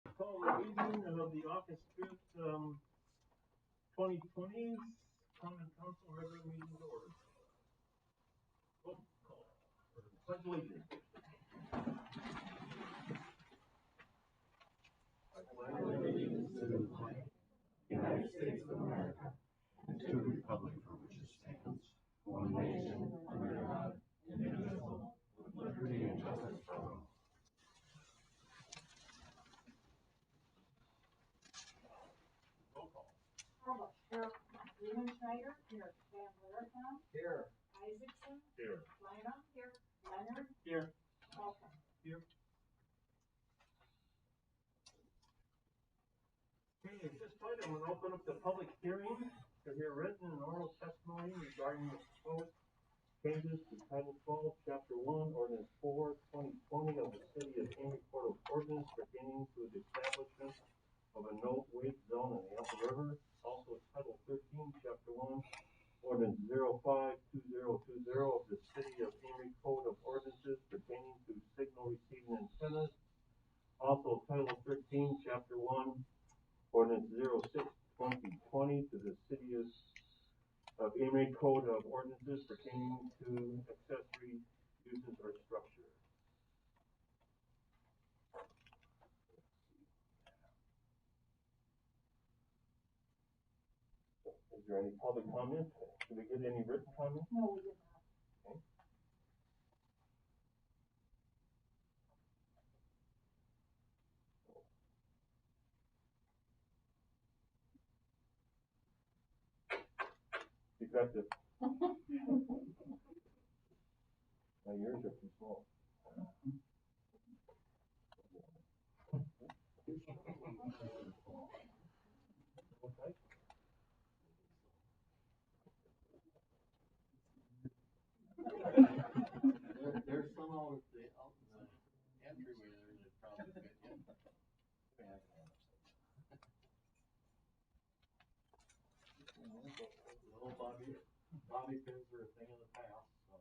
Call the meeting of the August 5th, 2020 Common Council regular meeting to order. Roll call for the pledge allegiance. I pledge allegiance to the flag, United States of America, and to the republic for which it stands, one nation, under God, indivisible, with liberty and justice for all. Roll call. Here, Schneider, here, Van Littleton, Here. Isaacson, Here. Lina, here, Leonard, Here. Walker. Here. Okay, at this point, I'm going to open up the public hearing to hear written and oral testimony regarding the proposed changes to Title 12, Chapter 1, Ordinance 4, 2020 of the City of Amory Code of Ordinance pertaining to the establishment of a no-wake zone in the Upper River. Also, Title 13, Chapter 1, Ordinance 052020 of the City of Amory Code of Ordinances pertaining to signal receiving antennas. Also, Title 13, Chapter 1, Ordinance 06-2020 to the City of Amory Code of Ordinances pertaining to accessory uses or structure. Is there any public comment? Did we get any written comment? No, we did not. Okay. Effective. My ears are too small. Okay. There's some out in the entryway there that probably fit in. Little Bobby pins are a thing of the past, so.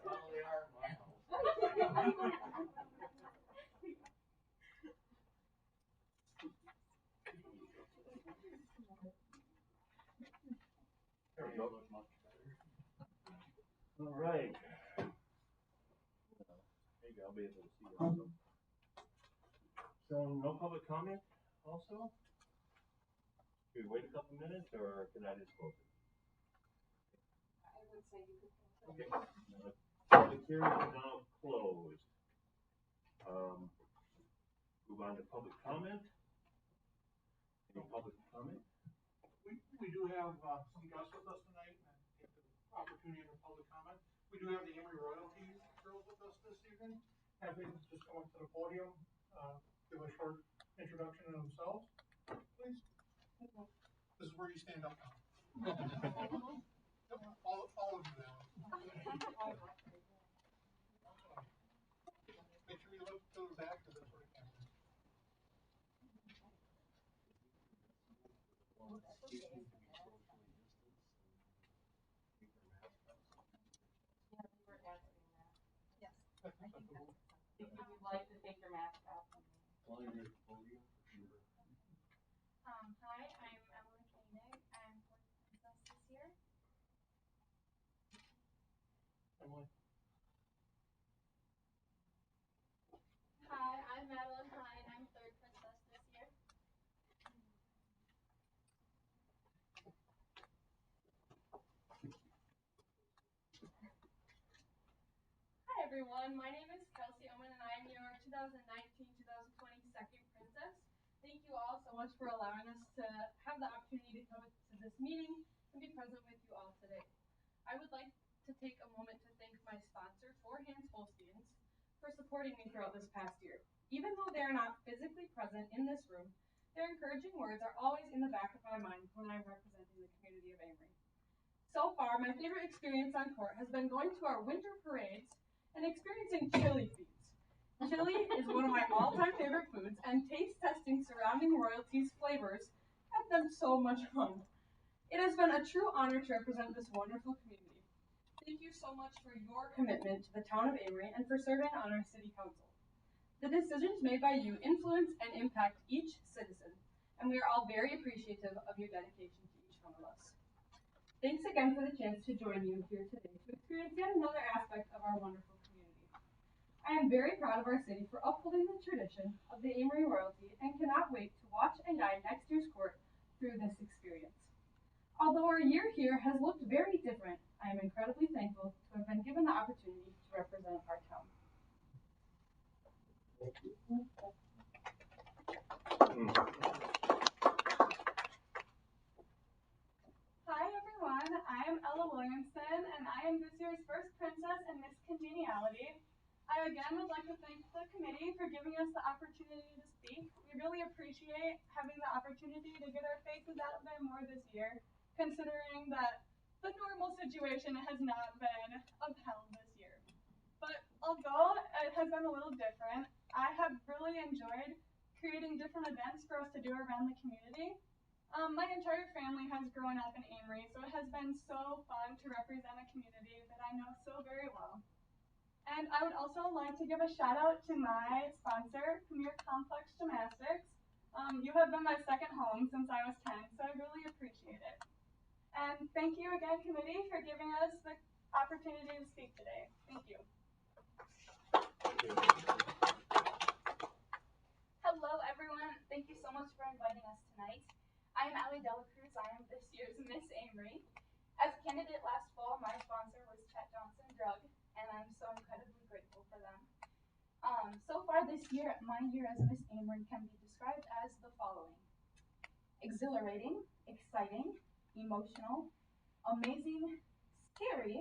Well, they are in my house. There we go. Look much better. All right. Maybe I'll be able to see it also. So no public comment also? Should we wait a couple minutes or can I just close it? I would say you could. Okay. Public hearing is now closed. Move on to public comment. Any public comment? We do have some guests with us tonight and get the opportunity for public comment. We do have the Amory Royalties girls with us this evening. Have they just come up to the podium, give a short introduction of themselves, please? This is where you stand up now. Yep, all of you now. Make sure you look to the back because that's where the camera is. Yes, I think that's. If you would like to take your mask off. Well, you're at the podium for sure. Hi, I'm Emily Koenig. I'm fourth princess this year. Emily? Hi, I'm Madeline Hine. I'm third princess this year. Hi everyone, my name is Kelsey Oman and I am your 2019-2020 second princess. Thank you all so much for allowing us to have the opportunity to come to this meeting and be present with you all today. I would like to take a moment to thank my sponsor, Four Hands Holsteins, for supporting me throughout this past year. Even though they are not physically present in this room, their encouraging words are always in the back of my mind when I'm representing the community of Amory. So far, my favorite experience on court has been going to our winter parades and experiencing chili feeds. Chili is one of my all-time favorite foods, and taste testing surrounding royalties' flavors have been so much fun. It has been a true honor to represent this wonderful community. Thank you so much for your commitment to the town of Amory and for serving on our city council. The decisions made by you influence and impact each citizen, and we are all very appreciative of your dedication to each one of us. Thanks again for the chance to join you here today to experience yet another aspect of our wonderful community. I am very proud of our city for upholding the tradition of the Amory royalty and cannot wait to watch and guide next year's court through this experience. Although our year here has looked very different, I am incredibly thankful to have been given the opportunity to represent our town. Thank you. Hi everyone, I am Ella Williamson and I am this year's first princess in Miss Congeniality. I again would like to thank the committee for giving us the opportunity to speak. We really appreciate having the opportunity to get our faces out there more this year, considering that the normal situation has not been upheld this year. But although it has been a little different, I have really enjoyed creating different events for us to do around the community. My entire family has grown up in Amory, so it has been so fun to represent a community that I know so very well. And I would also like to give a shout out to my sponsor, Premier Complex Gymnastics. You have been my second home since I was 10, so I really appreciate it. And thank you again, committee, for giving us the opportunity to speak today. Thank you. Hello, everyone. Thank you so much for inviting us tonight. I am Allie Dela Cruz. I am this year's Miss Amory. As a candidate last fall, my sponsor was Chet Johnson Drug, and I'm so incredibly grateful for them. So far this year, my year as Miss Amory can be described as the following: exhilarating, exciting, emotional, amazing, scary,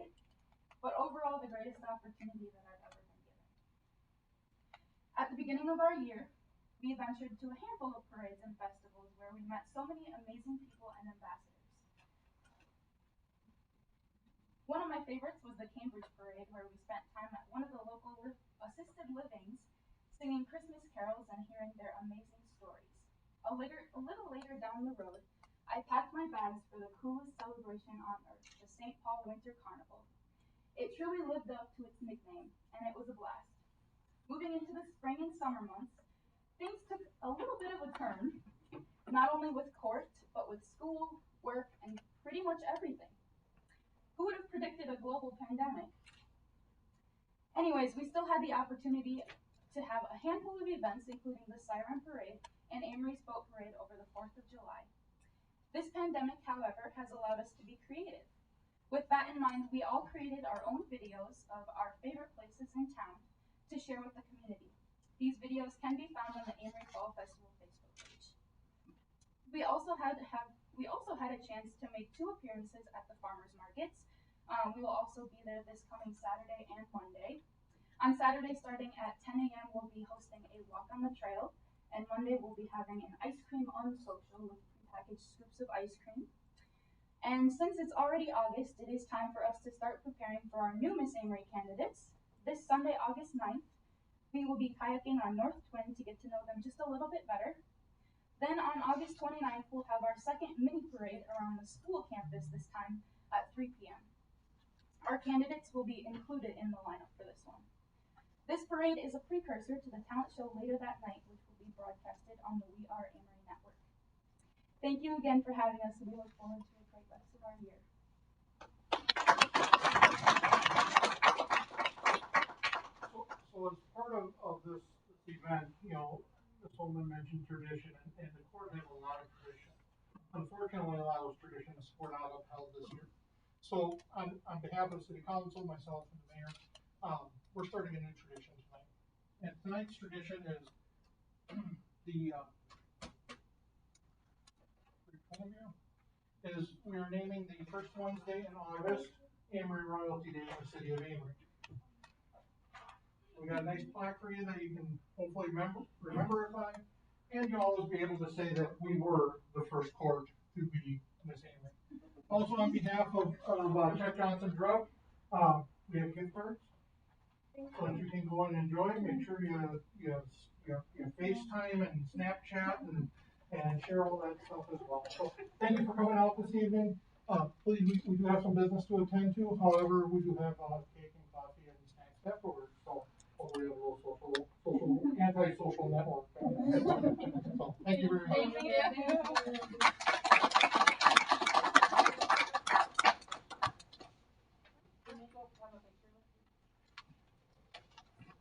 but overall the greatest opportunity that I've ever been given. At the beginning of our year, we ventured to a handful of parades and festivals where we met so many amazing people and ambassadors. One of my favorites was the Cambridge Parade, where we spent time at one of the local assisted livings, singing Christmas carols and hearing their amazing stories. A little later down the road, I packed my bags for the coolest celebration on earth, the St. Paul Winter Carnival. It truly lived up to its nickname, and it was a blast. Moving into the spring and summer months, things took a little bit of a turn, not only with court, but with school, work, and pretty much everything. Who would have predicted a global pandemic? Anyways, we still had the opportunity to have a handful of events, including the Siren Parade and Amory's Boat Parade over the 4th of July. This pandemic, however, has allowed us to be creative. With that in mind, we all created our own videos of our favorite places in town to share with the community. These videos can be found on the Amory Fall Festival Facebook page. We also had a chance to make 2 appearances at the farmers markets. We will also be there this coming Saturday and Monday. On Saturday, starting at 10 a.m., we'll be hosting a walk on the trail, and Monday we'll be having an ice cream on social with prepackaged scoops of ice cream. And since it's already August, it is time for us to start preparing for our new Miss Amory candidates. This Sunday, August 9th, we will be kayaking on North Twin to get to know them just a little bit better. Then on August 29th, we'll have our second mini parade around the school campus, this time at 3 p.m. Our candidates will be included in the lineup for this one. This parade is a precursor to the talent show later that night, which will be broadcasted on the We Are Amory network. Thank you again for having us, and we look forward to a great rest of our year. So as part of this event, this woman mentioned tradition, and the court has a lot of tradition. Unfortunately, a lot of those traditions were not upheld this year. So on behalf of the city council, myself and the mayor, we're starting a new tradition tonight. And tonight's tradition is we are naming the first Wednesday in August Amory Royalty Day in the city of Amory. We got a nice plaque for you that you can hopefully remember it by, and you'll always be able to say that we were the first court to be Miss Amory. Also, on behalf of Chet Johnson Drug, we have gift cards so that you can go and enjoy. Make sure you FaceTime and Snapchat and share all that stuff as well. So thank you for coming out this evening. Please, we do have some business to attend to, however, we do have, cake and coffee and snacks afterwards, so hopefully a little anti-social network. So, thank you very much. Thank you.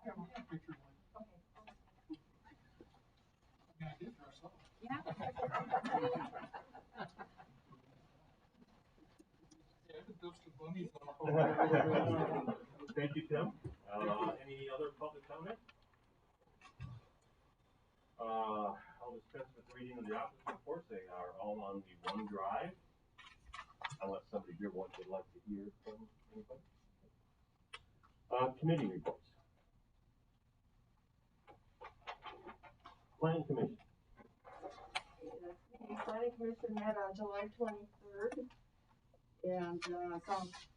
Yeah, we have pictures like. Yeah, I did dress up. Yeah. Yeah, I did those two bunnies on. Thank you, Tim. Any other public comment? I'll dispense with reading of the office reports. They are all on the OneDrive. Unless somebody here would like to hear from anybody. Committee reports. Planning Commission. The planning commission met on July 23rd, and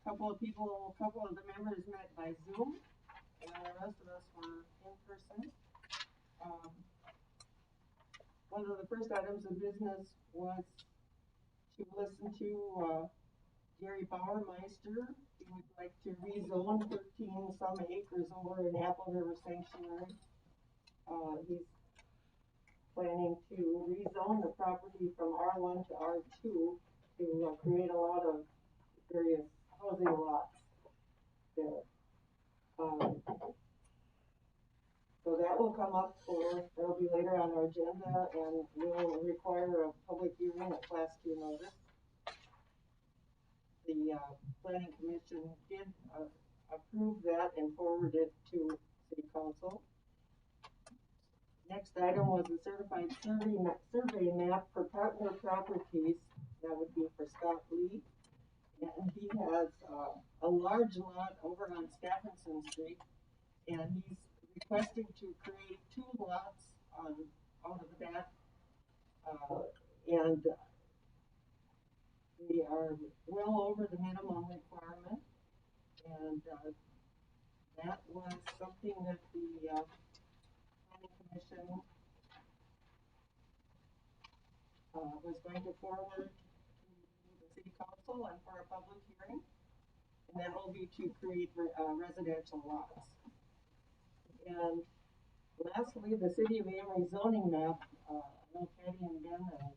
couple of the members met by Zoom, and the rest of us were in person. One of the first items of business was to listen to Gary Bauermeister. He would like to rezone 13 some acres over in Apple River Sanctuary. He's planning to rezone the property from R1 to R2 to create a lot of various housing lots there. So that will come up that'll be later on our agenda and will require a public hearing, a class 2 notice. The planning commission did approve that and forward it to city council. Next item was a certified survey map for partner properties. That would be for Scott Lee. And he has a large lot over on Stephenson Street, and he's requesting to create 2 lots out of that. And we are well over the minimum requirement. And that was something that the planning commission was going to forward to the city council and for a public hearing, and that will be to create residential lots. And lastly, the city of Amory zoning map. I know Patty and Ben and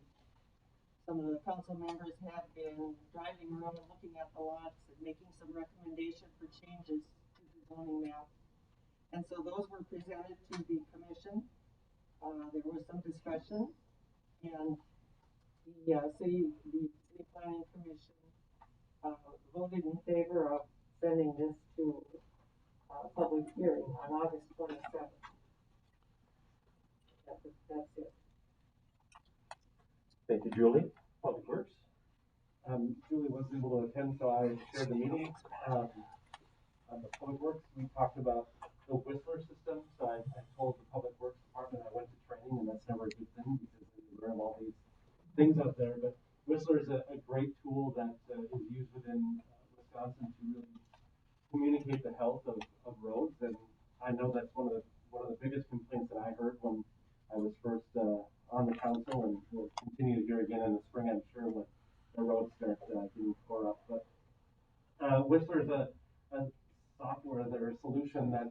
some of the council members have been driving around and looking at the lots and making some recommendations for changes to the zoning map. And so those were presented to the commission. There was some discussion, and the city planning commission voted in favor of sending this to public hearing on August 27th. That's it. Thank you, Julie. Public Works. Julie wasn't able to attend, so I shared the meeting. On the Public Works, we talked about the Whistler system. So I told the Public Works Department I went to training, and that's never a good thing because you learn all these things out there. But Whistler is a great tool that is used within Wisconsin to really communicate the health of roads. And I know that's one of the biggest complaints that I heard when I was first on the council, and we'll continue to hear again in the spring, I'm sure, when the roads start getting tore up. But Whistler is a software or a solution that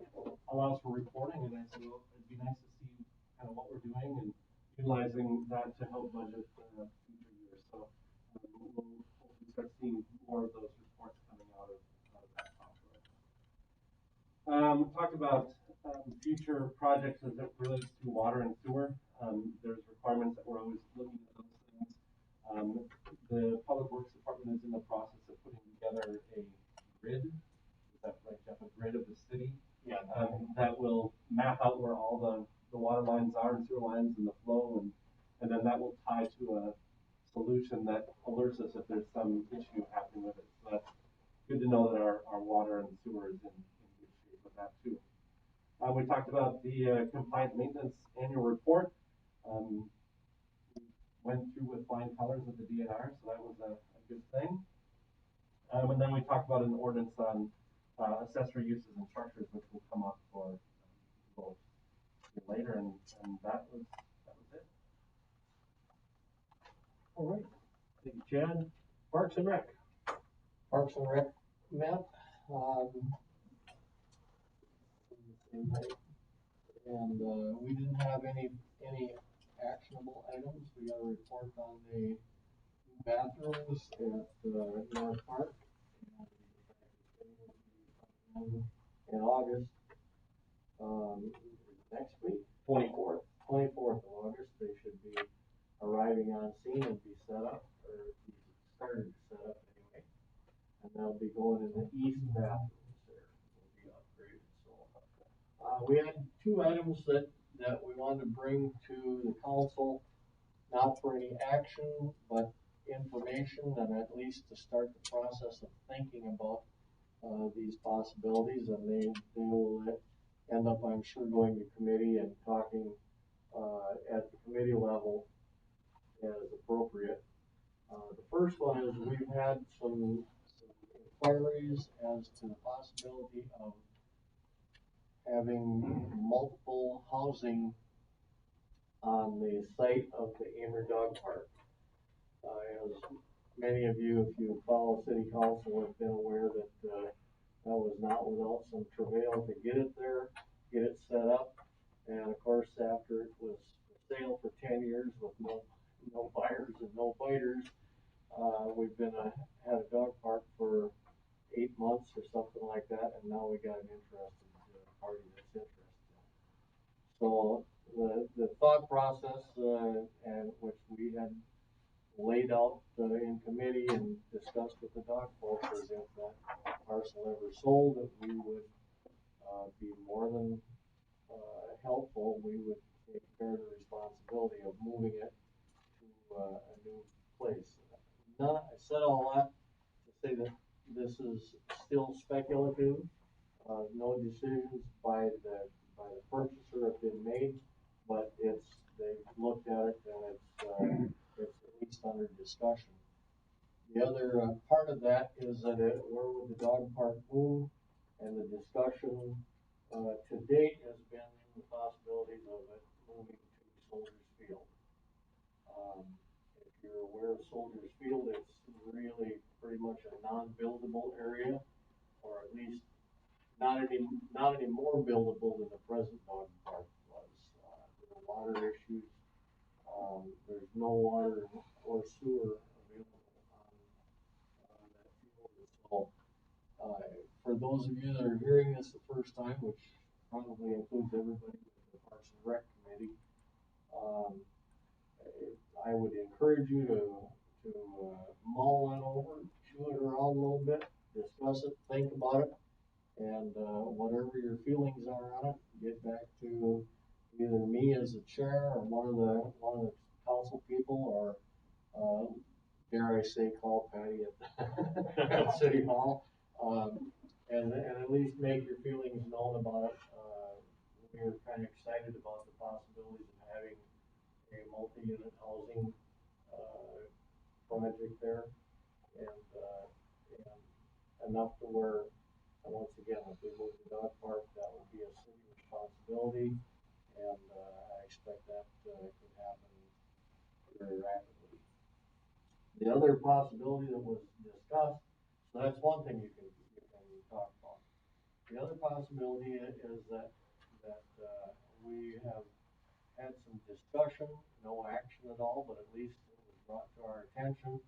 allows for reporting, and I said, well, it'd be nice to see kind of what we're doing and utilizing that to help budget future years. So we'll hopefully start seeing more of those reports coming out of that software. We talked about future projects as it relates to water and sewer. There's requirements that we're always looking at those things. The Public Works Department is in the process of putting together a grid. Is that right, Jeff? A grid of the city? Yeah. That will map out where all the water lines are and sewer lines and the flow, and then that will tie to a solution that alerts us if there's some issue happening with it. So that's good to know that our water and sewer is in good shape with that too. We talked about the compliant maintenance annual report. We went through with flying colors with the DNR, so that was a good thing. And then we talked about an ordinance on accessory uses and structures, which will come up for vote later, and that was it. All right. Thank you, Chad. Parks. Parks and Rec. Parks and Rec met, and, we didn't have any actionable items. We got a report on the bathrooms at, North Park. And in August, next week, 24th of August, they should be arriving on scene and be set up, or be started to set up anyway. And they'll be going in the east bathrooms there, will be upgraded, so. We had two items that we wanted to bring to the council, not for any action, but information, and at least to start the process of thinking about, these possibilities, and they will end up, I'm sure, going to committee and talking, at the committee level as appropriate. The first one is we've had some inquiries as to the possibility of having multiple housing on the site of the Amer Dog Park. As many of you, if you follow city council, have been aware that, that was not without some travail to get it there, get it set up. And of course, after it was for sale for 10 years with no buyers and no biters, we've been had a dog park for 8 months or something like that, and now we got an interested party that's interested. So the thought process, and which we had laid out in committee and discussed with the dog folks, is if that parcel ever sold, that we would be more than helpful. We would take care of the responsibility of moving it to a new place. I said all that to say that this is still speculative. No decisions by the purchaser have been made, but they've looked at it, and it's at least under discussion. The other part of that is that where would the dog park move, and the discussion to date has been the possibilities of it moving to Soldiers Field. If you're aware of Soldiers Field, it's really pretty much a non-buildable area, or at least not any more buildable than the present dog park was. There are water issues. There's no water or sewer available on that field. So, for those of you that are hearing this the first time, which probably includes everybody with the Parks and Rec Committee, I would encourage you to mull it over, chew it around a little bit, discuss it, think about it, and whatever your feelings are on it, get back to either me as the chair or one of the council people, or dare I say, call Patty at City Hall, and at least make your feelings known about it. We're kind of excited about the possibilities of having a multi-unit housing project there, and enough to where, once again, if we move the dog park, that will be a city responsibility, and I expect that could happen very rapidly. The other possibility that was discussed, so that's one thing you can talk about. The other possibility is that we have had some discussion, no action at all, but at least it was brought to our attention,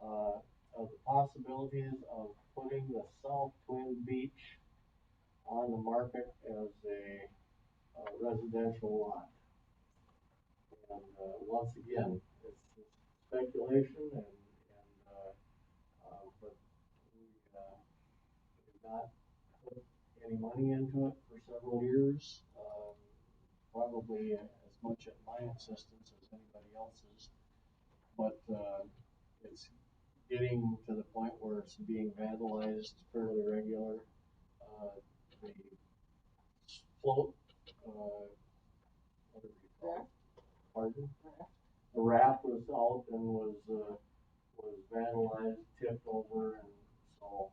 of the possibilities of putting the South Twin Beach on the market as a residential lot. And once again, it's just speculation, but we've not put any money into it for several years. Probably as much at my insistence as anybody else's, but it's getting to the point where it's being vandalized fairly regular. The float, what do we call it? Pardon? The raft was out and was vandalized, tipped over, and so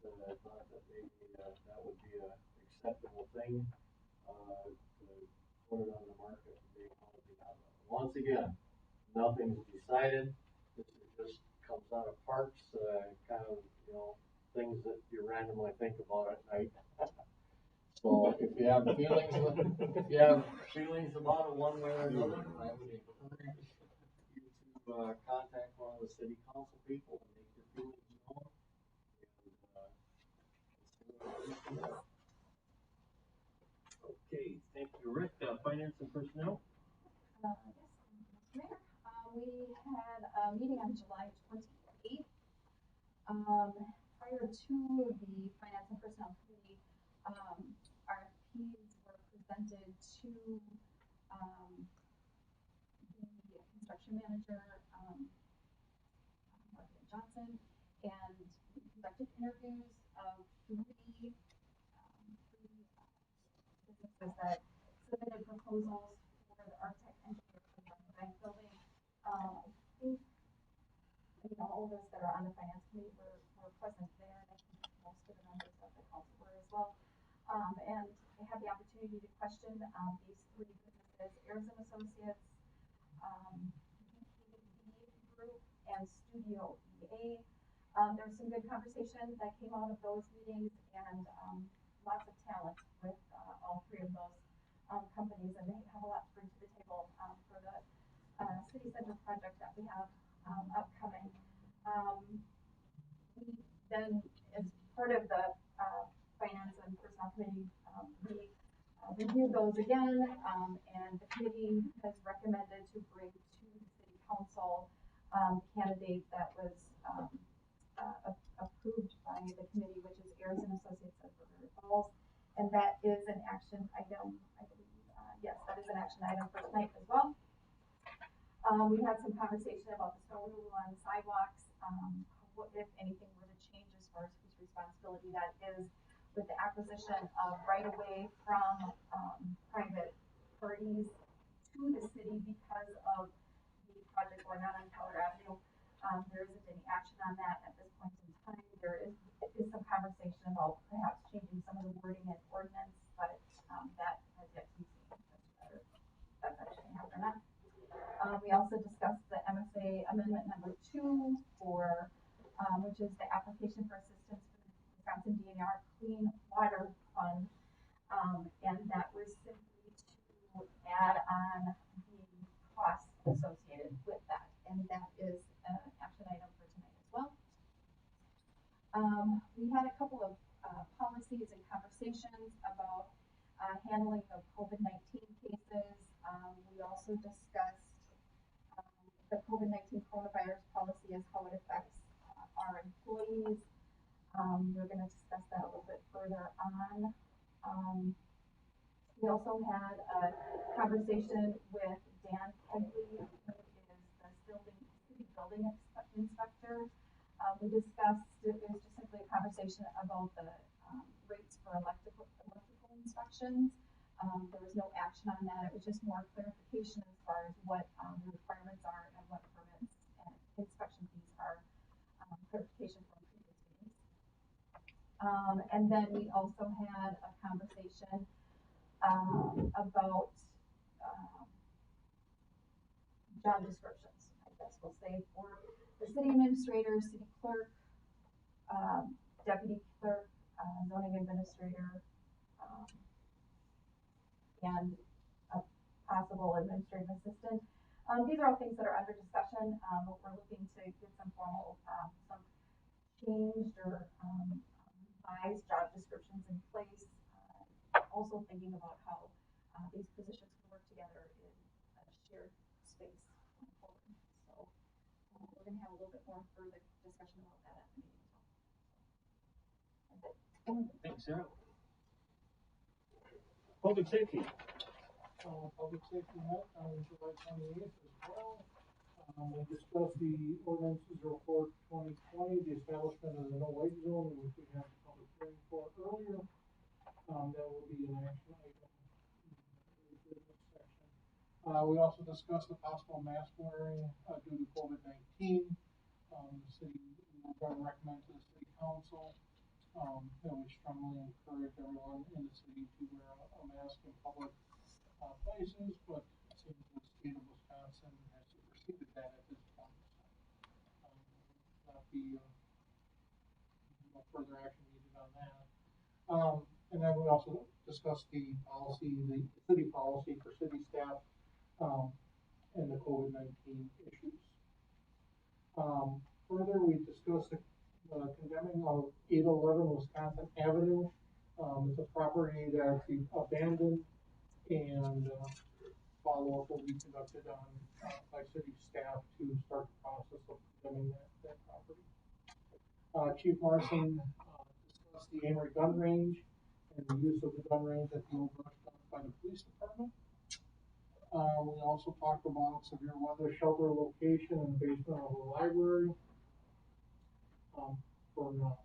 we just thought that maybe that would be an acceptable thing to put it on the market and be housing out of. Once again, nothing's decided. out of parks, kind of, things that you randomly think about at night. So if you have feelings about it one way or another, I would encourage you to, contact one of the city council people and make your feelings known. And, Okay, thank you, Rick. Finance and personnel? Yes, Mr. Mayor. We had a meeting on July 28th. Prior to the Finance and Personnel Committee, RFPs were presented to the construction manager, Margaret Johnson, and we conducted interviews of three businesses that submitted proposals for the architect engineer for the bank building. I think, all of us that are on the finance committee were present there, and I think most of the members of the council were as well. And I had the opportunity to question these three businesses, Ayers and Associates, BKV Group, and Studio EA. There was some good conversation that came out of those meetings, and lots of talent with all three of those companies, and they have a lot to bring to the table for the city center project that we have upcoming. We then, as part of the finance and personnel committee, we reviewed those again, and the committee has recommended to bring to the city council candidate that was approved by the committee, which is Ayers and Associates of River Falls, and that is an action item, I believe. Yes, that is an action item for tonight as well. We had some conversation about the snow removal on sidewalks, what, if anything, were to change as far as whose responsibility that is with the acquisition of right-of-way from private parties to the city because of the project going on Keller Avenue. There isn't any action on that at this point in time. There is some conversation about perhaps changing some of the wording in ordinance, but that has yet to be seen as whether that's actually happened or not. We also discussed the MSA amendment number 2 for, which is the application for assistance for the Wisconsin DNR Clean Water Fund, and that was simply to add on the costs associated with that, and that is an action item for tonight as well. We had a couple of policies and conversations about handling of COVID-19 cases. We also discussed the COVID-19 coronavirus policy as how it affects our employees. We're going to discuss that a little bit further on. We also had a conversation with Dan Kegley, who is the city building inspector. We discussed, it was just simply a conversation about the rates for electrical inspections. There was no action on that. It was just more clarification as far as what the requirements are and what permits and inspection fees are, clarification from previous meetings. And then we also had a conversation about job descriptions, I guess we'll say, for the city administrator, city clerk, deputy clerk, zoning administrator, and a possible administrative assistant. These are all things that are under discussion, but we're looking to get some formal, some changed or revised job descriptions in place. Also thinking about how these positions can work together in a shared space going forward. So we're going to have a little bit more further discussion about that at the meeting as well. Thanks, Sarah. Public safety. Public safety met on July 28th as well. We discussed the ordinance 04/2020, the establishment of the no wake zone, which we had a public hearing for earlier. That will be an action item in the business section. We also discussed the possible mask wearing due to COVID-19. The city, we're going to recommend to the city council that we strongly encourage everyone in the city to wear a mask in public places, but it seems the state of Wisconsin has superseded that at this point. we also discussed the policy, the city policy for city staff, and the COVID-19 issues. Further, we discussed the condemning of 811 Wisconsin Avenue. It's a property that's abandoned, and follow-up will be conducted on, by city staff to start the process of condemning that property. Chief Marson discussed the Amory gun range and the use of the gun range at the old brush dump by the police department. We also talked about severe weather shelter location in the basement of the library. For now.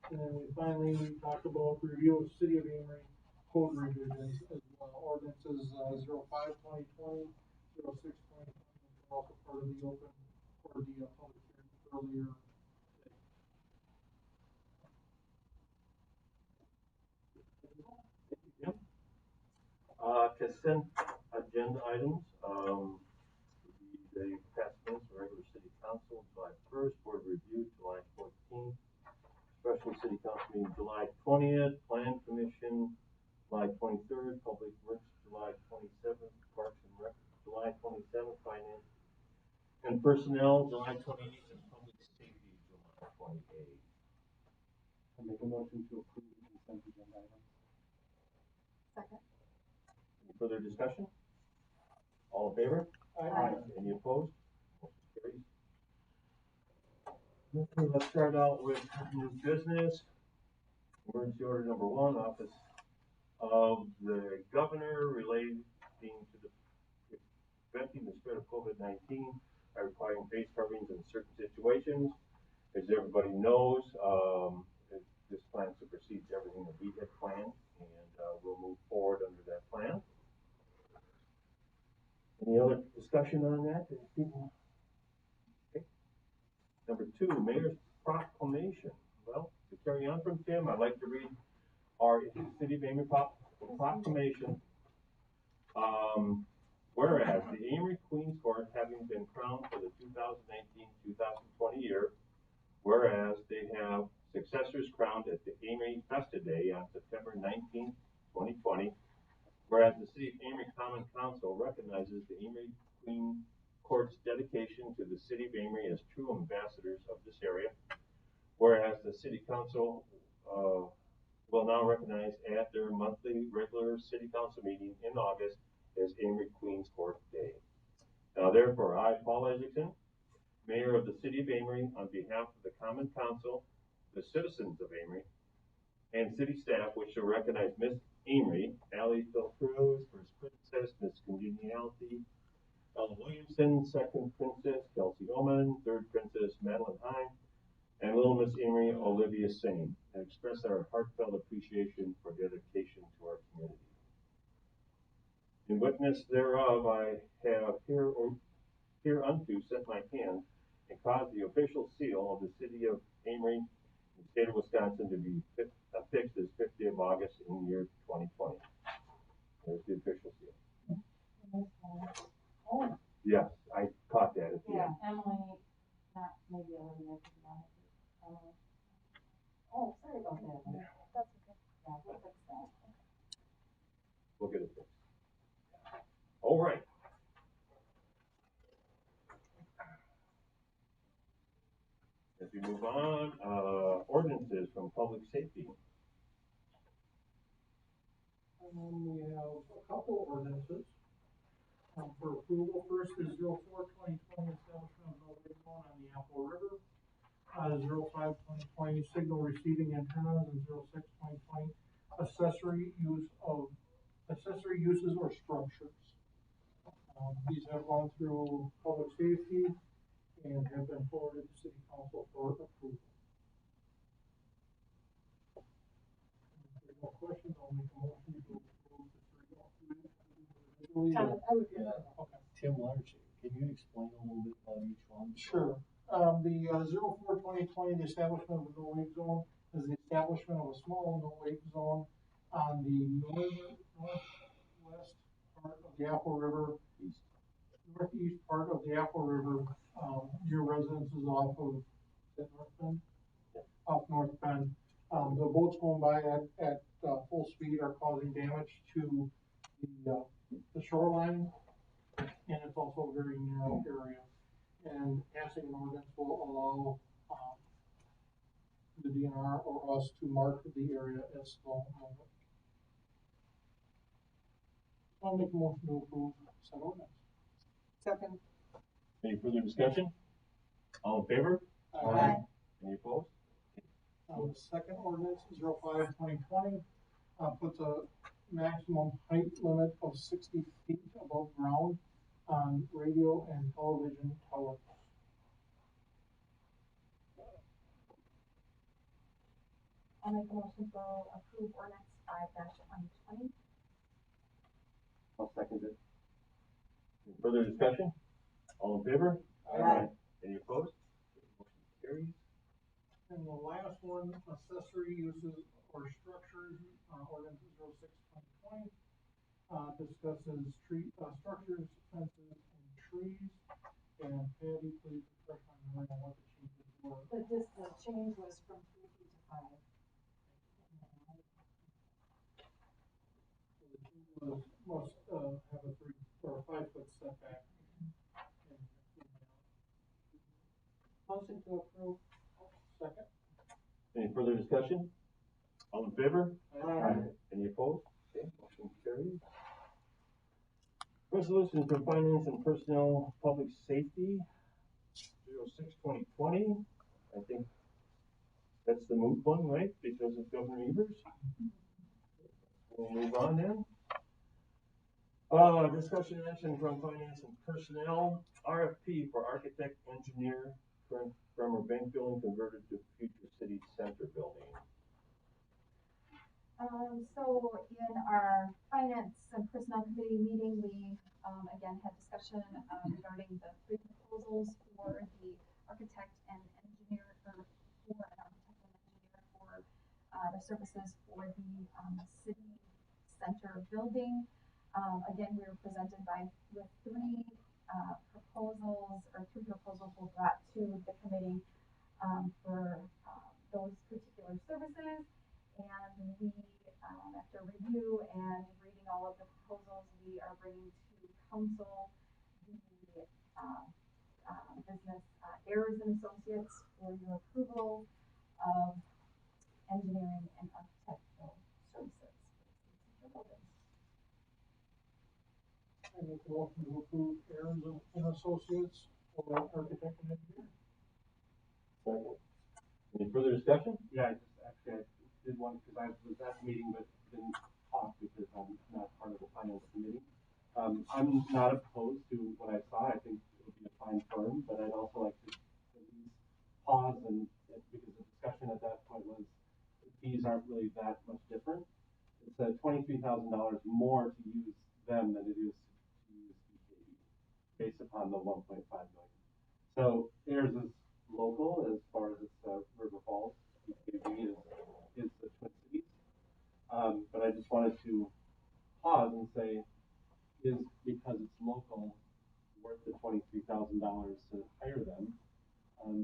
And then we finally talked about review of City of Amory code revisions as well. Ordinances 05/2020, 06/2020, were also part of the open, or the public hearing earlier today. Thank you, Jim. Consent agenda items, the past minutes of regular city council, July 1st, board review, July 14th, special city council meeting, July 20th, plan commission, July 23rd, public works, July 27th, parks and rec, July 27th, finance and personnel, July 28th, and public safety, July 28th. I make a motion to approve the consent agenda items. Second. Any further discussion? All in favor? Aye. Any opposed? Motion carries. Okay, let's start out with new business. Emergency order number 1, office of the governor relating to the preventing the spread of COVID-19 by requiring face coverings in certain situations. As everybody knows, this plan supersedes everything that we had planned, and we'll move forward under that plan. Any other discussion on that? Okay. Number 2, mayor's proclamation. Well, to carry on from Tim, I'd like to read our City of Amory proclamation. Whereas the Amory Queens Court, having been crowned for the 2019-2020 year, whereas they have successors crowned at the Amory Festa Day on September 19, 2020, whereas the City of Amory Common Council recognizes the Amory Queen Court's dedication to the City of Amory as true ambassadors of this area, whereas the City Council will now recognize at their monthly regular City Council meeting in August as Amory Queens Court Day. Now therefore, I, Paul Edgington, Mayor of the City of Amory, on behalf of the Common Council, the citizens of Amory, and city staff wish to recognize Miss Amory, Allie Phil Cruz, First Princess, Miss Congeniality, Ella Williamson, Second Princess, Kelsey Oman, Third Princess, Madeline Hine, and Little Miss Amory, Olivia Sane, and express our heartfelt appreciation for dedication to our community. In witness thereof, I have hereunto set my hand and caused the official seal of the City of Amory in the state of Wisconsin to be affixed as 5th day of August in the year 2020. There's the official seal. Oh, Yes, I caught that at the yeah, end. Emily, not maybe Olivia, Emily. Oh, sorry about that. Yeah. That's okay. Yeah, we'll fix that. We'll get it fixed. All right. As we move on, ordinances from public safety. We have a couple ordinances for approval. First is 04/2020, establishment of no wake zone on the Apple River. 05/2020, signal receiving antennas, and 06/2020, accessory uses or structures. These have gone through public safety and have been forwarded to City Council for approval. If there are no questions, I'll make a motion to approve the 3 Yeah. Tim Larch, can you explain a little bit about each one? Sure. The 04/2020, the establishment of a no wake zone is the establishment of a small no wake zone on the northwest part of the Apple River, northeast part of the Apple River, near residences off of, is that North Bend? Off North Bend. The boats going by at full full speed are causing damage to the shoreline, and it's also a very narrow area. And passing an ordinance will allow, the DNR or us to mark the area as slow moving. I'll make a motion to approve said ordinance. Second. Any further discussion? All in favor? Aye. Any opposed? The second ordinance, 05/2020, puts a maximum height limit of 60 feet above ground on radio and television towers. I'll make a motion to approve ordinance 5-2020. I'll second it. Any further discussion? All in favor? Aye. Any opposed? Motion carries. And the last one, accessory uses or structures, ordinance 06/2020, discusses structures, fences, and trees. And Patty, please refresh my memory on what the changes were. The change was from 3 feet to 5. So the change must have a 3 or a 5 foot setback. Motion to approve. Second. Any further discussion? All in favor? Aye. Any opposed? Okay, motion carries. Resolution from Finance and Personnel Public Safety, 06/2020. I think that's the moot one, right? Because of Governor Evers. We'll move on then. Discussion and action from Finance and Personnel, RFP for architect, engineer, from our bank building converted to future city center building. So in our finance and personnel committee meeting, we, again, had discussion, regarding the 3 proposals for the architect and engineer, or for an architect and engineer for, the services for the, city center building. Again, we were presented with 3, proposals, or 3 proposals were brought to the committee, for, those particular services. And we, after review and reading all of the proposals, we are bringing to council the, business, Ayers and Associates for your approval of engineering and architectural services. I make a motion to approve Aaron's and Associates for architect and engineer. Second. Any further discussion? Yeah, I did one, because I was at the meeting but didn't talk because I'm not part of the finance committee. I'm not opposed to what I saw. I think it would be a fine firm, but I'd also like to at least pause because the discussion at that point was the fees aren't really that much different. It's $23,000 more to use them than it is to use BKB based upon the 1.5 million. So Ayers is local as far as it's River Falls. BKB is the Twin Cities. But I just wanted to pause and say, is because it's local worth the $23,000 to hire them?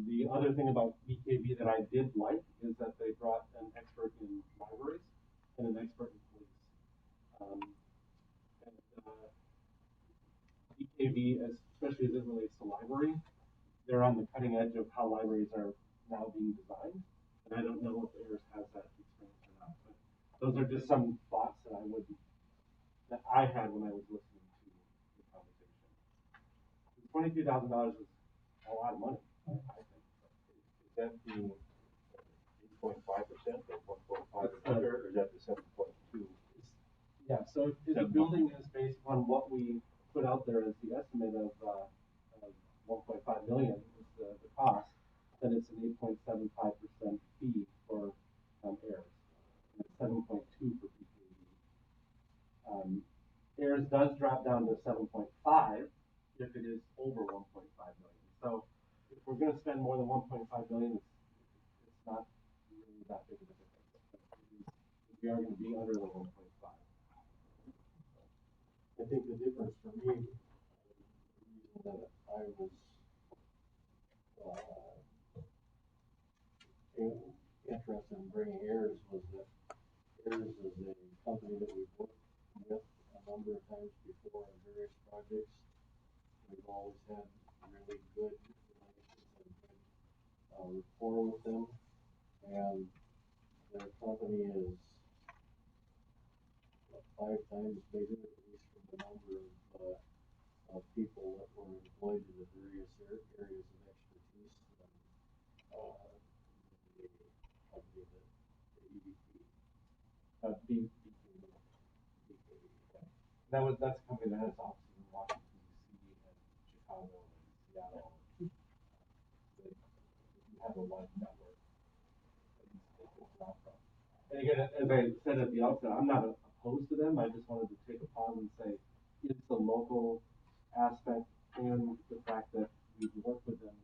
The other thing about BKB that I did like is that they brought an expert in libraries and an expert in police. BKB, especially as it relates to library, they're on the cutting edge of how libraries are now being designed. And I don't know if Ayers has that experience or not, but those are just some thoughts that I had when I was listening to the conversation. $23,000 is a lot of money, I think. Is that the 8.5% or 1.5%, or is that the 7.2? Yeah, so if the building is based on what we put out there as the estimate of 1.5 million is the cost, then it's an 8.75% fee for Ayers, and it's 7.2 for BKB. Ayers does drop down to 7.5 if it is over 1.5 million. So if we're going to spend more than 1.5 million, it's not really that big of a difference. We are going to be under the 1.5. I think the difference for me, the reason that I was interested in bringing Ayers was that Ayers is a company that we've worked with a number of times before on various projects. We've always had really good relations and good rapport with them. And their company is 5 times bigger, at least from the number of people that were employed in the various areas of expertise than the company that the EVP. That's a company that has offices in Washington DC and Chicago and Seattle. They have a wide network that you can draw from. And again, as I said at the outset, I'm not opposed to them. I just wanted to take a pause and say, it's the local aspect and the fact that we've worked with them.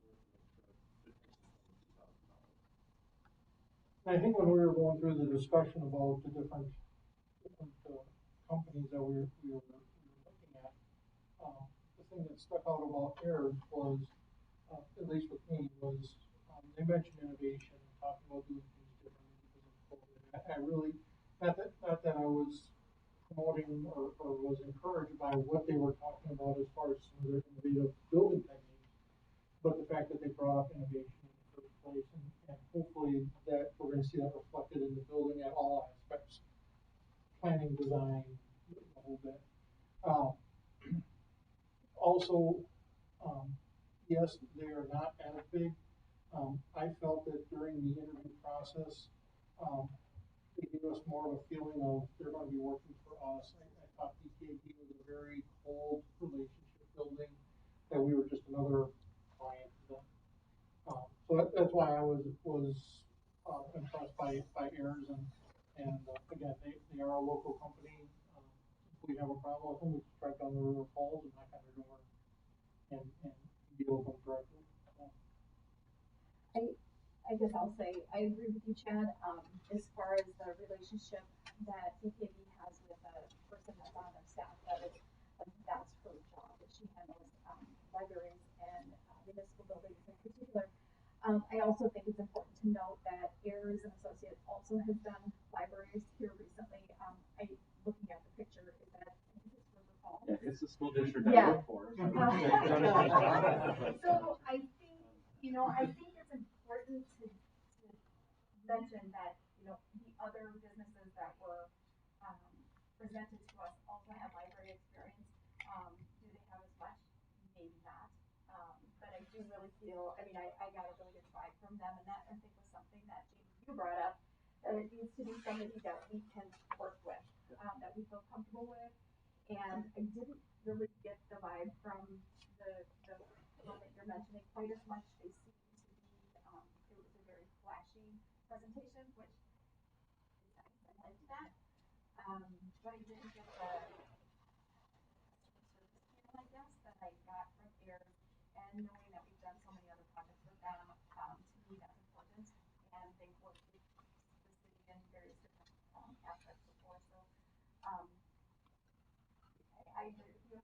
I think when we were going through the discussion about the different companies that we were looking at, the thing that stuck out about Ayers was, at least with me, was they mentioned innovation and talking about doing things differently because of COVID. I really, not that I was promoting or was encouraged by what they were talking about as far as some of their innovative building techniques, but the fact that they brought up innovation in the first place, and hopefully that we're going to see that reflected in the building at all aspects, planning, design, the whole bit. Also, yes, they are not as big. I felt that during the interview process, they gave us more of a feeling of they're going to be working for us. I thought DKB was a very cold relationship building, that we were just another client to them. So that's why I was impressed by Ayers, and again, they are a local company. If we have a problem with them, we just drive down the River Falls and knock on their door and deal with them directly. I guess I'll say, I agree with you, Chad, as far as the relationship that DKB has with the person that's on their staff, that's her job, that she handles, libraries and municipal buildings in particular. I also think it's important to note that Ayers and Associates also has done libraries here recently. Looking at the picture, is that, I think it's River Falls. Yeah, it's the school district I Yeah. work for. So I think it's important to mention that, the other businesses that were, presented to us also have library experience. Do they have as much? Maybe not. But I do really feel, I got a really good vibe from them, and that I think was something that Jamie, you brought up, that it needs to be somebody that we can work with, that we feel comfortable with. And I didn't really get the vibe from the one that you're mentioning quite as much. They seem to be, it was a very flashy presentation, which is nice. I liked that. But I didn't get the customer service feel, I guess, that I got from Ayers. And knowing that we've done so many other projects with them, to me that's important. And they've worked with the city in various different aspects before. So I agree with you.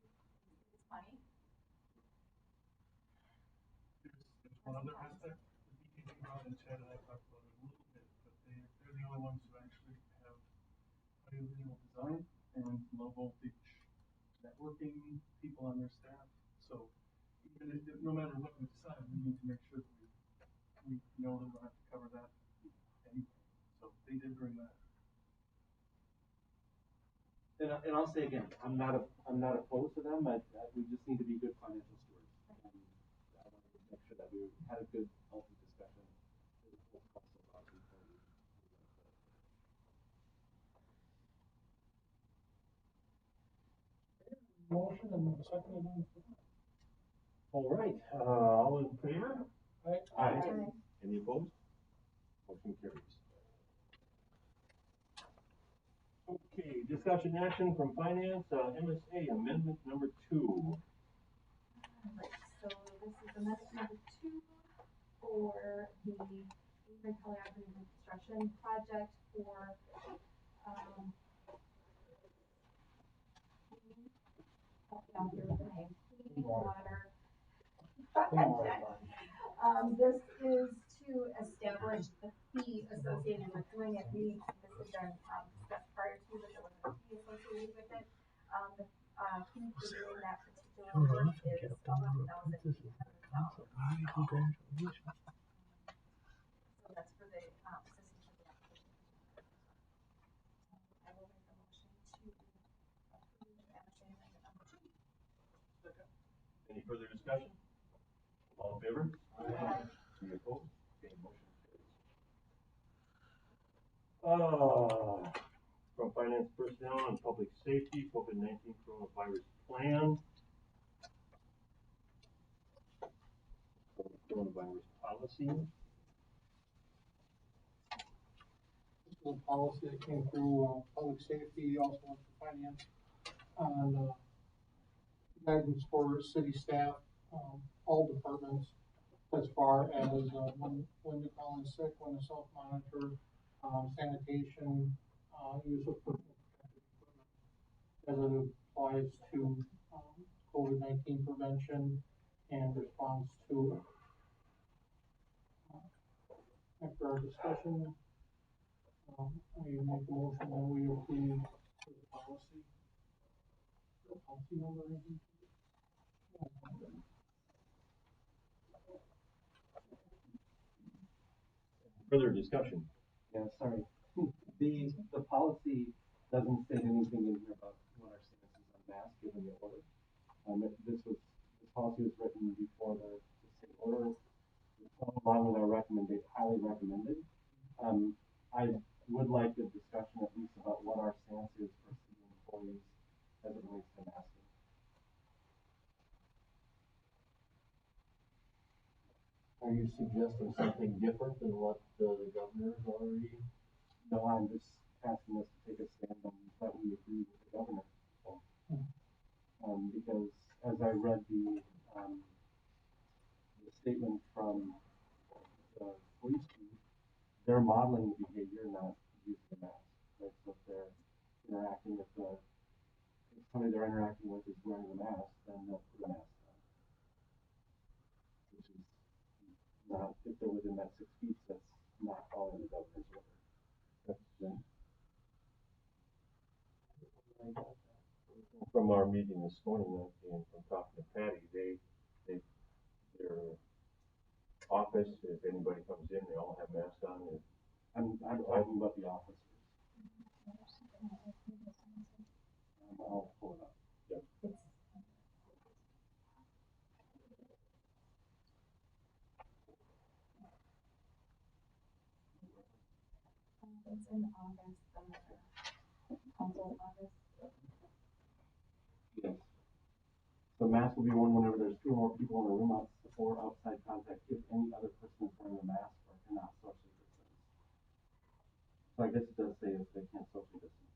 It's money. There's one other aspect. The DKB brought in, Chad and I talked about it a little bit, but they're the only ones who actually have audiovisual design and low voltage networking people on their staff. So even if, no matter what we decide, we need to make sure that we know that we'll have to cover that anyway. So they did bring that. And I'll say again, I'm not opposed to them. We just need to be good financial stewards. And I want to make sure that we had a good, healthy discussion with the full council about it before we Motion and second. All right, all in favor? Aye. Any opposed? Motion carries. Okay, discussion action from finance, MSA amendment number 2. Right, so this is amendment number 2 for the Avery Collaborative Construction Project for, help me out here with the name, clean water. This is to establish the fee associated with doing it. This has been included in that particular work is $11,800. So that's for the, assistance of the application. I will make a motion to approve MSA amendment number 2. Any further discussion? All in favor? Aye. Any opposed? Okay, motion carries. From finance personnel and public safety, COVID-19 coronavirus plan. Coronavirus policy. This is a policy that came through, public safety, also went to finance, on, guidance for city staff, all departments, as far as, when to call in sick, when to self-monitor, sanitation, use of personal protective equipment, as it applies to, COVID-19 prevention and response to it. After our discussion, I make a motion that we approve the policy. The policy number, I think. Further discussion? Yeah, sorry. The policy doesn't state anything in here about what our stance is on masks given the order. This policy was written before the state order, along with our recommended, highly recommended. I would like a discussion at least about what our stance is for city employees as it relates to masking. Are you suggesting something different than what the governor's already? No, I'm just asking us to take a stand on that we agree with the governor. Because as I read the statement from the police chief, they're modeling the behavior, not using the mask. Right? So if they're interacting with if somebody they're interacting with is wearing a mask, then they'll put a mask on. Which is not, if they're within that 6 feet, that's not following the governor's order. From our meeting this morning, and from talking to Patty, their office, if anybody comes in, they all have masks on. I'm talking about the officers. I'll pull it up. Yep. It's in August, council August. Yes. So mask will be worn whenever there's 2 or more people in a room or outside contact if any other person is wearing a mask or cannot socially distance. So I guess it does say if they can't socially distance.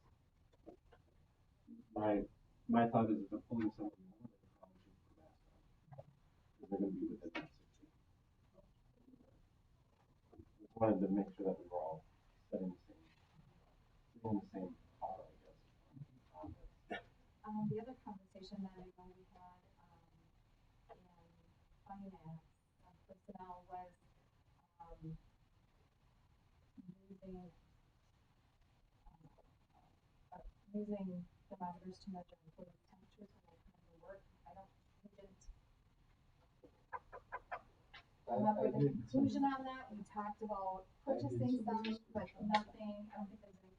My thought is if they're pulling somebody more, they probably should put a mask on. Because they're going to be within that 6 feet. Just wanted to make sure that we were all setting the same par, I guess. The other conversation that I know we had, in finance, personnel was, using thermometers to measure employees' temperatures when they come to work. We didn't come up with a conclusion on that. We talked about purchasing some, but nothing, I don't think that this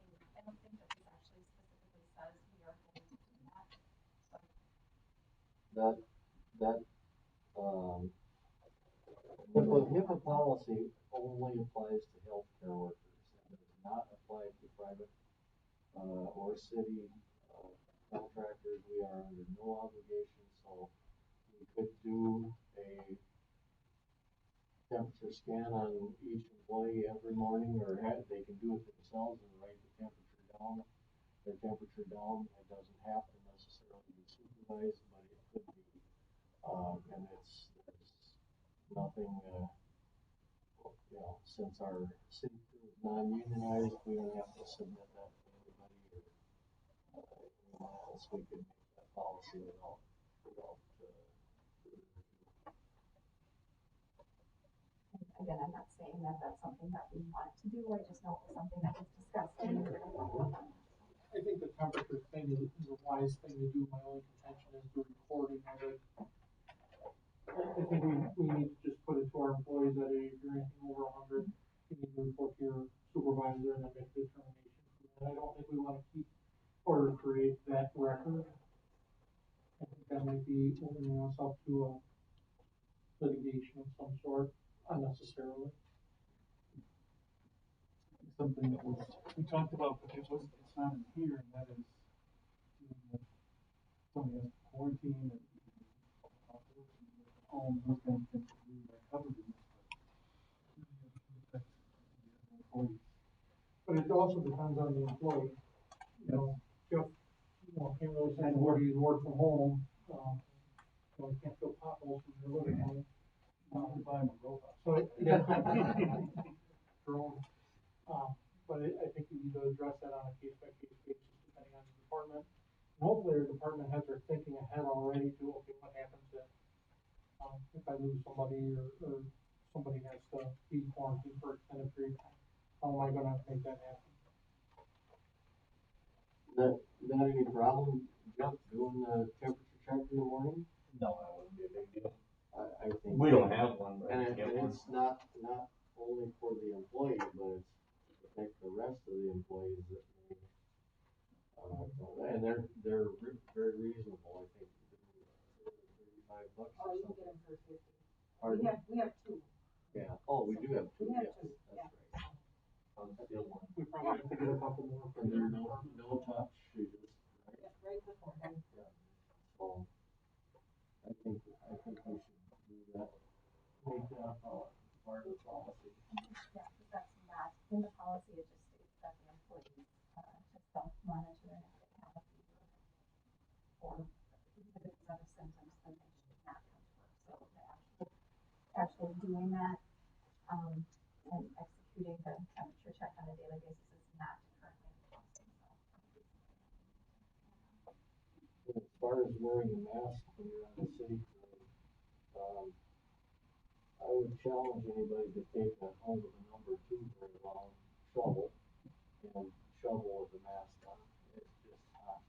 actually specifically says we are going to do that. So. The HIPAA policy only applies to healthcare workers and does not apply to private, or city, contractors. We are under no obligation, so we could do a temperature scan on each employee every morning, or they can do it themselves and write their temperature down. It doesn't have to necessarily be supervised, but it could be. And there's nothing, since our city is non-unionized, we don't have to submit that to anybody or anyone else. We could make that policy without Again, I'm not saying that that's something that we want to do, I just know it's something that was discussed. I think the temperature thing is a wise thing to do. My only contention is the recording of it. I think we need to just put it to our employees that if you're anything over 100, you need to report to your supervisor and then make the determination. And I don't think we wanna keep or create that record. I think that might be opening us up to a litigation of some sort unnecessarily. Something that was, we talked about, but it wasn't, it's not in here, and that is, somebody has to quarantine and home, those kind of things that we are covered in this, but employees. But it also depends on the employee. You know, Jeff, can't really send where he's work from home, you can't fill potholes from your living room. Buy them a robot. So, yeah. Drone. But I think you need to address that on a case by case basis, depending on the department. And hopefully our department heads are thinking ahead already to, okay, what happens if I lose somebody or somebody has to be quarantined for extended period of time? How am I gonna make that happen? Not any problem, Jeff, doing the temperature check in the morning? No, that wouldn't be a big deal. I think. We don't have one, but. And it's not only for the employee, but it's to protect the rest of the employees that may, and they're very reasonable, I think. $35 or Oh, you can something. get them for 50. Pardon? We have two. Yeah, oh, we do have two, We have yes, two, that's right. Still one. We probably have to get a couple more from And their there's department. no touch, you just, right? Yeah, right before. Yeah. So, I think we should do that, make that part of the policy. Yeah, because that's not, in the policy, it just states that the employees, to self-monitor and if they have a fever or exhibit other symptoms, then they should not come to work. So the actually doing that, and executing the temperature check on a daily basis is not currently in the policy, so. And as far as wearing a mask when you're on the city road, I would challenge anybody to take a hold of the number 2 very long shovel and shovel with a mask on. It's just hot.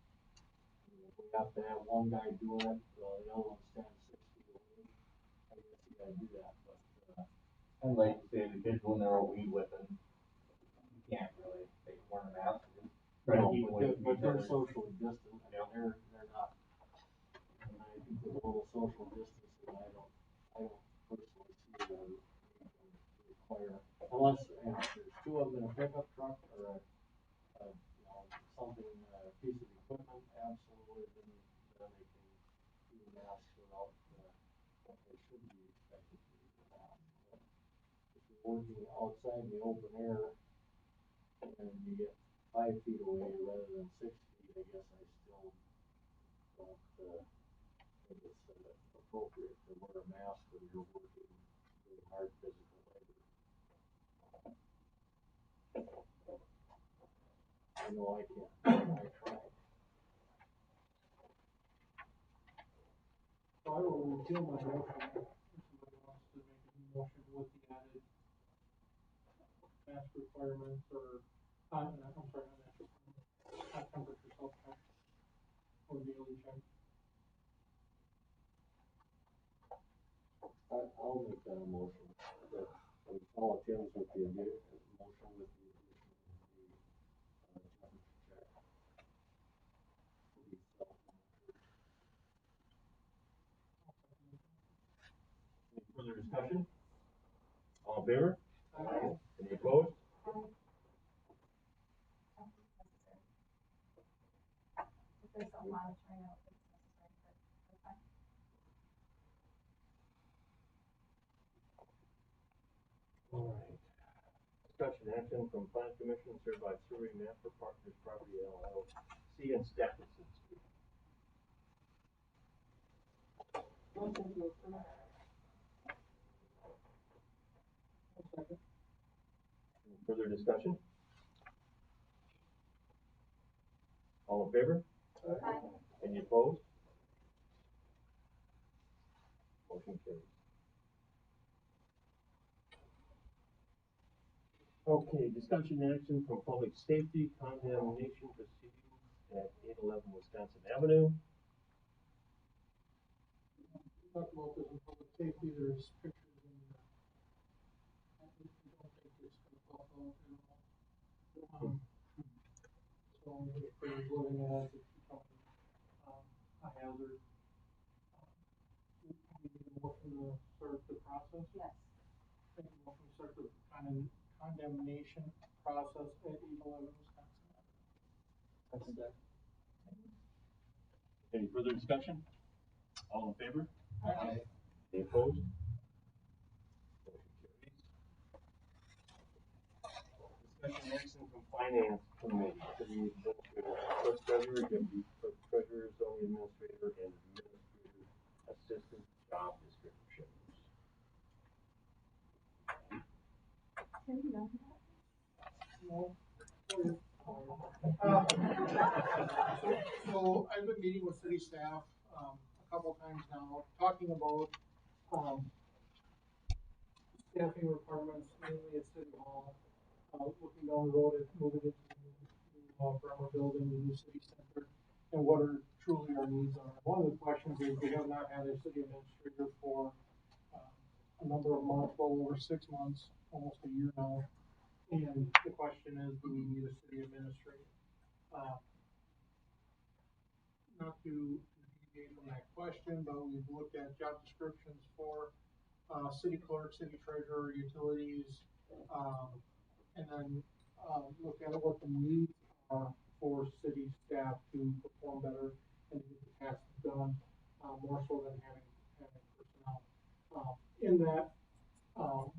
You know, we have to have one guy doing it, while the other one stands 6 feet away. I guess you gotta do that, but, And like you say, the kids when they're out weed whipping, you can't really, they wear a mask. and Try to no, keep away from but each they're other. socially distant, I mean, they're not. And I think with a little social distancing, I don't personally see them require, unless, there's 2 of them in a pickup truck or something, a piece of equipment, absolutely, then they can do the mask without, what they should be expected to do with that. But if you're working outside in the open air and you get 5 feet away rather than 6 feet, I guess I still don't, think it's appropriate to wear a mask when you're working really hard physical labor. I know I can't, I try. So I will repeal my motion if somebody wants to make a new motion with the added mask requirements or, I'm sorry, not mask requirements, temperature self-check or daily check. I'll make that a motion, that we follow Tim's with the motion with the addition of the, temperature check. Be self-monitored. Any further discussion? All in favor? Any opposed? If there's some monitoring, I don't think it's necessary, but that's fine. Alright. Discussion action from plan commission certified survey map for Partners Property LLC and Stephenson Street. Motion to approve. Any further discussion? All in favor? Aye. Any opposed? Motion carries. Okay, discussion action from public safety condemnation proceedings 11 Wisconsin Avenue. We talked about this in public safety, there's pictures in, I think we don't think it's gonna pop out at all. So if they're living in it, it's becoming, a hazard. We need a motion to start the process. Yes. Make a motion to start the condemnation process at 11 Wisconsin. Any further discussion? All in favor? Aye. Any opposed? Motion carries. Discussion action from finance committee, city administrator, clerk treasurer, deputy clerk treasurer, zoning administrator, and administrator assistant job descriptions. No. So I've been meeting with city staff, a couple times now, talking about, staffing requirements, mainly at City Hall. Looking down the road at moving into the new Bremer building, the new city center, and what are truly our needs are. One of the questions is, we have not had a city administrator for, a number of months, well over 6 months, almost a year now. And the question is, do we need a city administrator? Not to deviate from that question, but we've looked at job descriptions for city clerk, city treasurer, utilities, and then look at what the needs are for city staff to perform better and to get the tasks done, more so than having personnel. In that,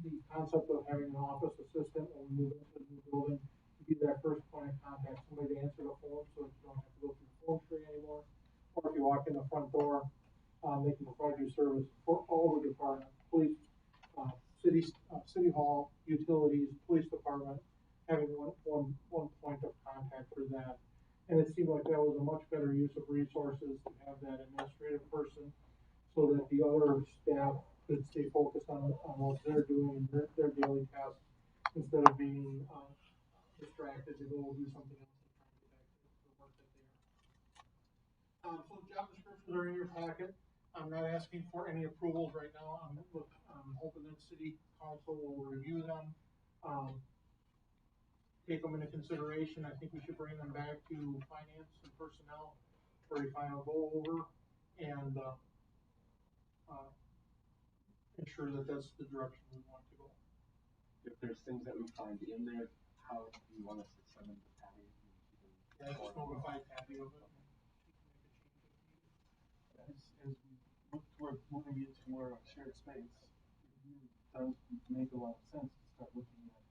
the concept of having an office assistant when we move into the new building, to be that first point of contact, somebody to answer the phone so that you don't have to go through the phone tree anymore. Or if you walk in the front door, they can provide you service for all the departments, police, city hall, utilities, police department, having one point of contact for that. And it seemed like that was a much better use of resources to have that administrative person, so that the other staff could stay focused on what they're doing and their daily tasks, instead of being, distracted to go do something else and try to get back to the work that they are. So job descriptions are in your packet. I'm not asking for any approvals right now. I'm hoping that city council will review them, take them into consideration. I think we should bring them back to finance and personnel for a final go over, and, ensure that that's the direction we want to go. If there's things that we find in there, how do you want us to send them to Patty? Yeah, just notify Patty of it. As we look toward moving into more of a shared space, it really does make a lot of sense to start looking at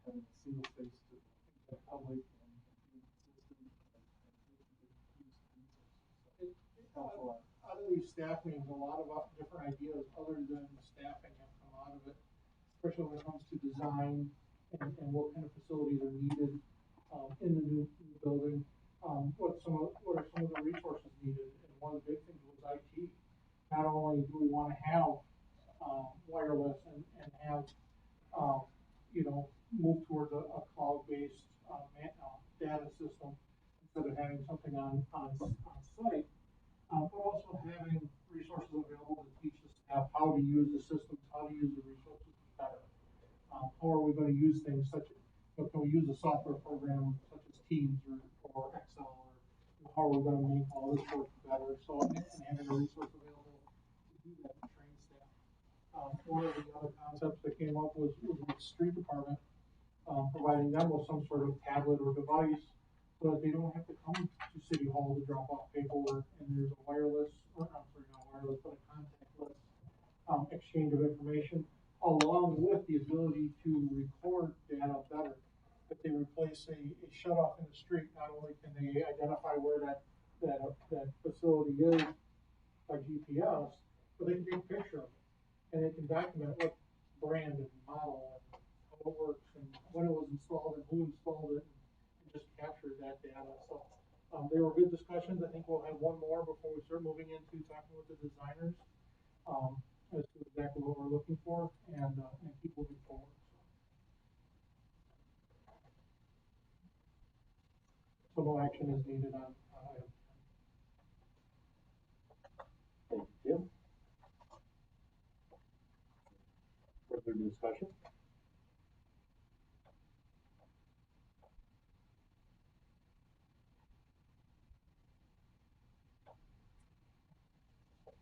having a single space to the public and being consistent and use resources. So it helps a lot. Out of these staff meetings, a lot of different ideas other than staffing have come out of it, especially when it comes to design and what kind of facilities are needed, in the new building. What are some of the resources needed? And one of the big things was IT. Not only do we want to have, wireless and have, move towards a cloud-based, data system instead of having something on site, but also having resources available to teach the staff how to use the systems, how to use the resources better. How are we going to use things such as, can we use a software program such as Teams or Excel, or how are we going to make all this work better? So, and having a resource available to do that and train staff. One of the other concepts that came up was with the street department, providing them with some sort of tablet or device, so that they don't have to come to City Hall to drop off paperwork, and there's a wireless, or I'm sorry, not wireless, but a contactless, exchange of information, along with the ability to record data better. If they replace a shut off in the street, not only can they identify where that facility is by GPS, but they can take a picture of it, and they can document what brand and model and how it works and when it was installed and who installed it, and just capture that data. So, they were good discussions. I think we'll have one more before we start moving into talking with the designers, as to exactly what we're looking for, and keep moving forward. So no action is needed on item Further discussion?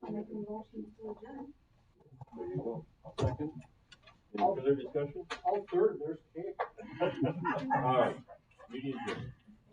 I'll make a motion to adjourn. There you go. I'll second. Any further discussion? I'll third, there's cake. All right, meeting adjourned.